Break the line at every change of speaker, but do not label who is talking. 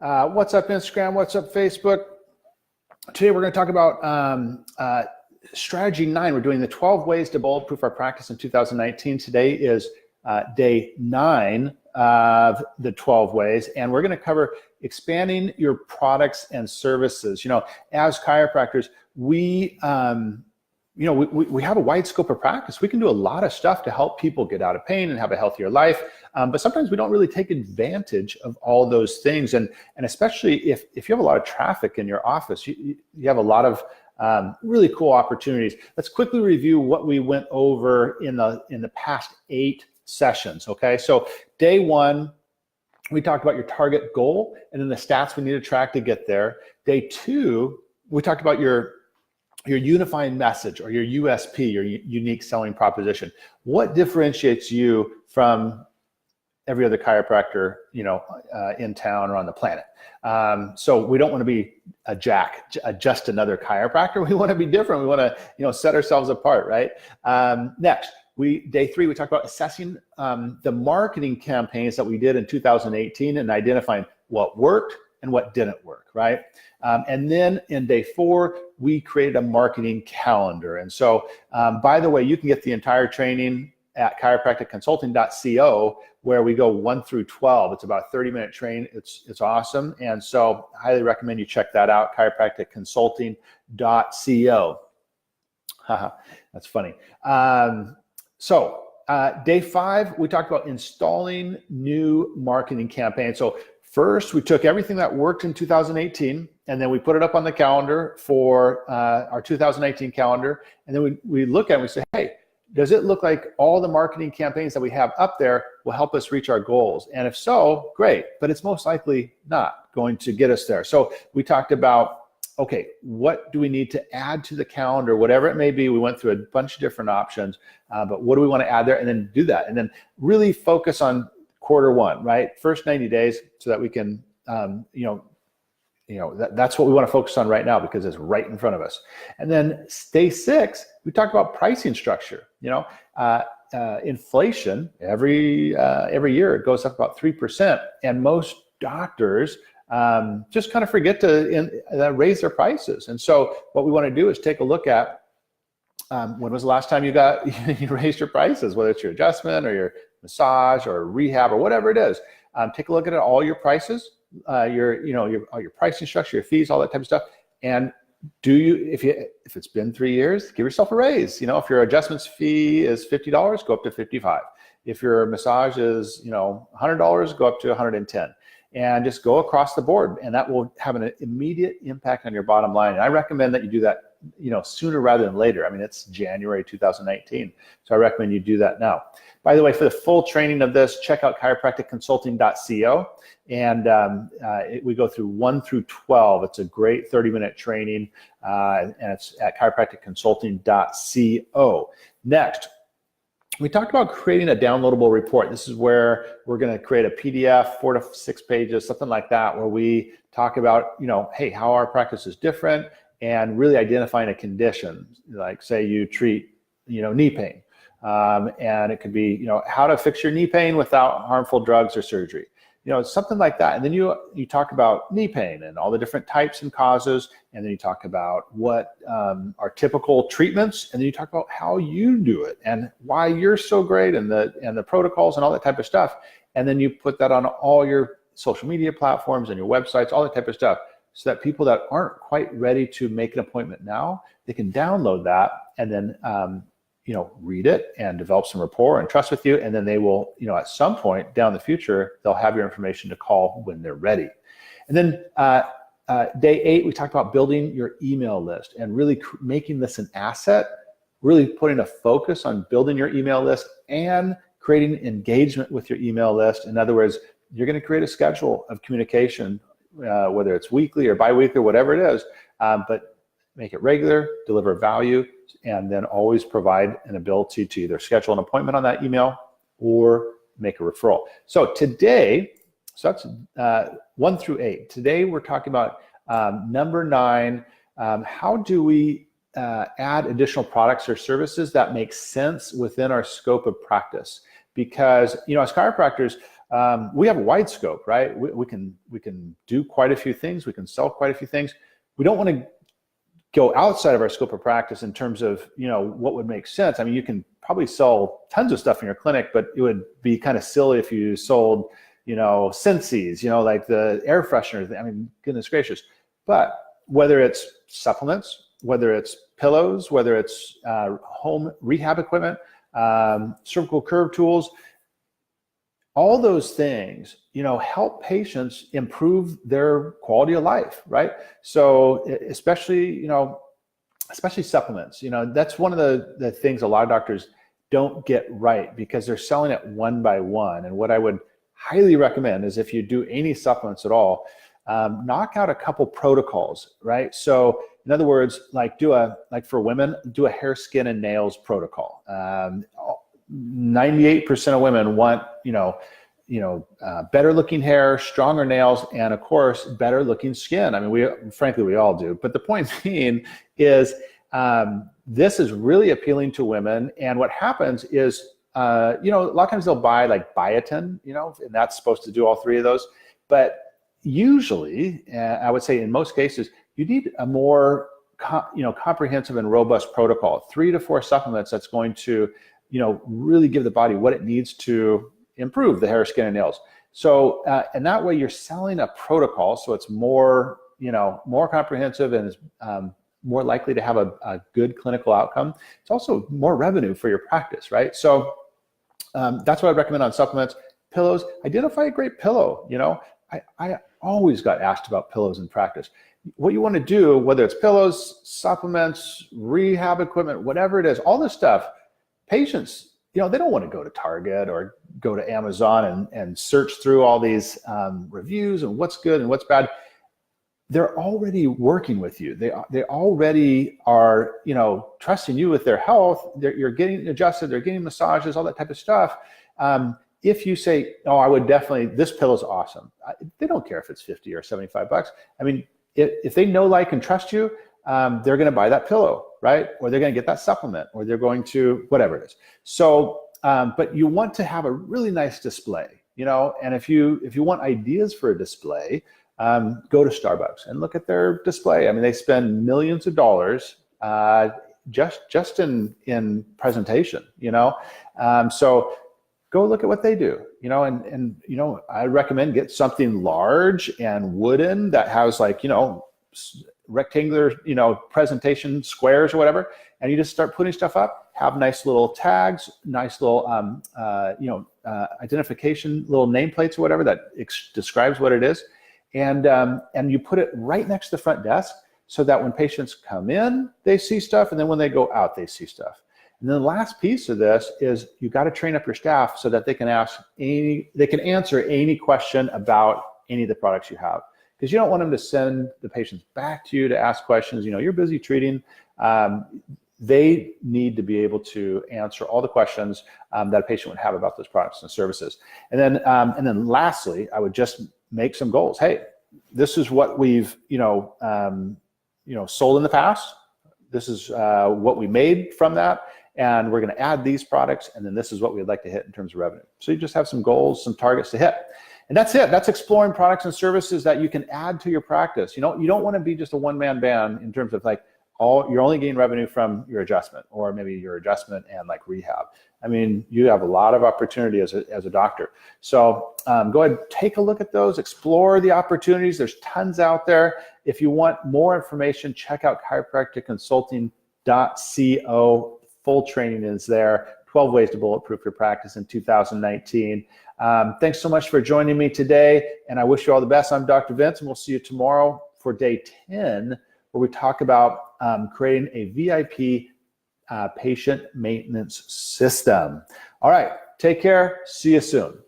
What's up, Instagram? What's up, Facebook? Today we're going to talk about strategy 9. We're doing the 12 ways to bulletproof our practice in 2019. Today is day 9 of the 12 ways, and we're going to cover expanding your products and services. As chiropractors, we have a wide scope of practice. We can do a lot of stuff to help people get out of pain and have a healthier life. But sometimes we don't really take advantage of all those things. And especially if you have a lot of traffic in your office, you have a lot of really cool opportunities. Let's quickly review what we went over in the past 8 sessions. Okay, so day 1, we talked about your target goal and then the stats we need to track to get there. Day 2, we talked about your unifying message, or your USP, your unique selling proposition. What differentiates you from every other chiropractor, in town or on the planet? So we don't want to be just another chiropractor. We want to be different. We want to, set ourselves apart, right? Next, day 3, we talked about assessing the marketing campaigns that we did in 2018 and identifying what worked and what didn't work, right? And then in day 4, we created a marketing calendar. And so, by the way, you can get the entire training at chiropracticconsulting.co, where we go 1 through 12. It's about a 30-minute train. It's awesome. And so I highly recommend you check that out, chiropracticconsulting.co. That's funny. Day 5, we talked about installing new marketing campaigns. So first, we took everything that worked in 2018, and then we put it up on the calendar for our 2019 calendar. And then we look at it and we say, hey, does it look like all the marketing campaigns that we have up there will help us reach our goals? And if so, great, but it's most likely not going to get us there. So we talked about, okay, what do we need to add to the calendar, whatever it may be. We went through a bunch of different options, but what do we want to add there? And then do that. And then really focus on quarter 1, right? First 90 days, so that we can, that's what we want to focus on right now, because it's right in front of us. And then day 6, we talked about pricing structure. Inflation every year, it goes up about 3%, and most doctors just kind of forget to raise their prices. And so what we want to do is take a look at when was the last time you raised your prices, whether it's your adjustment or your massage or rehab or whatever it is. Take a look at all your prices, all your pricing structure, your fees, all that type of stuff. And if it's been 3 years, give yourself a raise. If your adjustments fee is $50, go up to $55. If your massage is $100, go up to $110. And just go across the board, and that will have an immediate impact on your bottom line. And I recommend that you do that sooner rather than later. I mean, it's January 2019, so I recommend you do that now. By the way, for the full training of this, check out chiropracticconsulting.co, and we go through 1 through 12. It's a great 30-minute training, and it's at chiropracticconsulting.co. Next, we talked about creating a downloadable report. This is where we're going to create a PDF, 4 to 6 pages, something like that, where we talk about, hey, how our practice is different, and really identifying a condition. Like, say you treat, knee pain, and it could be, how to fix your knee pain without harmful drugs or surgery. Something like that. And then you talk about knee pain and all the different types and causes. And then you talk about what are typical treatments. And then you talk about how you do it and why you're so great, and the protocols and all that type of stuff. And then you put that on all your social media platforms and your websites, all that type of stuff, so that people that aren't quite ready to make an appointment now, they can download that and then read it and develop some rapport and trust with you. And then they will, at some point down the future, they'll have your information to call when they're ready. And then day 8, we talked about building your email list and really making this an asset, really putting a focus on building your email list and creating engagement with your email list. In other words, you're going to create a schedule of communication, whether it's weekly or biweekly, whatever it is, but make it regular, deliver value, and then always provide an ability to either schedule an appointment on that email or make a referral. So that's 1 through 8. Today we're talking about number 9. How do we add additional products or services that make sense within our scope of practice? Because as chiropractors, we have a wide scope, right? We can do quite a few things. We can sell quite a few things. We don't want to go outside of our scope of practice in terms of, what would make sense. I mean, you can probably sell tons of stuff in your clinic, but it would be kind of silly if you sold, Scentsies, like the air freshener. I mean, goodness gracious. But whether it's supplements, whether it's pillows, whether it's home rehab equipment, cervical curve tools, all those things, help patients improve their quality of life, right? So especially supplements, that's one of the things a lot of doctors don't get right because they're selling it one by one. And what I would highly recommend is if you do any supplements at all, knock out a couple protocols, right? So in other words, like for women, do a hair, skin, and nails protocol. 98% of women want, better looking hair, stronger nails, and of course, better looking skin. I mean, we all do. But the point being is this is really appealing to women. And what happens is, a lot of times they'll buy like biotin, and that's supposed to do all three of those. But usually, I would say in most cases, you need a more comprehensive and robust protocol, 3 to 4 supplements that's going to really give the body what it needs to improve the hair, skin, and nails. So, and that way you're selling a protocol, so it's more comprehensive and is more likely to have a good clinical outcome. It's also more revenue for your practice, right? So that's what I'd recommend on supplements. Pillows, identify a great pillow. I always got asked about pillows in practice. What you want to do, whether it's pillows, supplements, rehab equipment, whatever it is, all this stuff, patients, they don't want to go to Target or go to Amazon and search through all these reviews and what's good and what's bad. They're already working with you. They already are, trusting you with their health. You're getting adjusted. They're getting massages, all that type of stuff. If you say, "Oh, I would definitely, this pillow's awesome," they don't care if it's $50 or $75. I mean, if they know, like, and trust you, they're going to buy that pillow, right? Or they're going to get that supplement, or they're going to whatever it is. So, but you want to have a really nice display, and if you want ideas for a display, go to Starbucks and look at their display. I mean, they spend millions of dollars just in presentation, so go look at what they do, and I recommend get something large and wooden that has rectangular, presentation squares or whatever, and you just start putting stuff up, have nice little tags, nice little, identification, little nameplates or whatever that describes what it is. And you put it right next to the front desk so that when patients come in, they see stuff, and then when they go out, they see stuff. And then the last piece of this is you got to train up your staff so that they can answer any question about any of the products you have. Because you don't want them to send the patients back to you to ask questions. You're busy treating. They need to be able to answer all the questions that a patient would have about those products and services. And then lastly, I would just make some goals. Hey, this is what we've sold in the past. This is what we made from that, and we're going to add these products, and then this is what we'd like to hit in terms of revenue. So you just have some goals, some targets to hit. And that's it. That's exploring products and services that you can add to your practice. You don't want to be just a one-man band in terms of you're only getting revenue from your adjustment, or maybe your adjustment and rehab. I mean, you have a lot of opportunity as a doctor. So go ahead, take a look at those, explore the opportunities. There's tons out there. If you want more information, check out chiropracticconsulting.co. Full training is there. 12 ways to bulletproof your practice in 2019. Thanks so much for joining me today, and I wish you all the best. I'm Dr. Vince, and we'll see you tomorrow for day 10, where we talk about creating a VIP patient maintenance system. All right, take care. See you soon.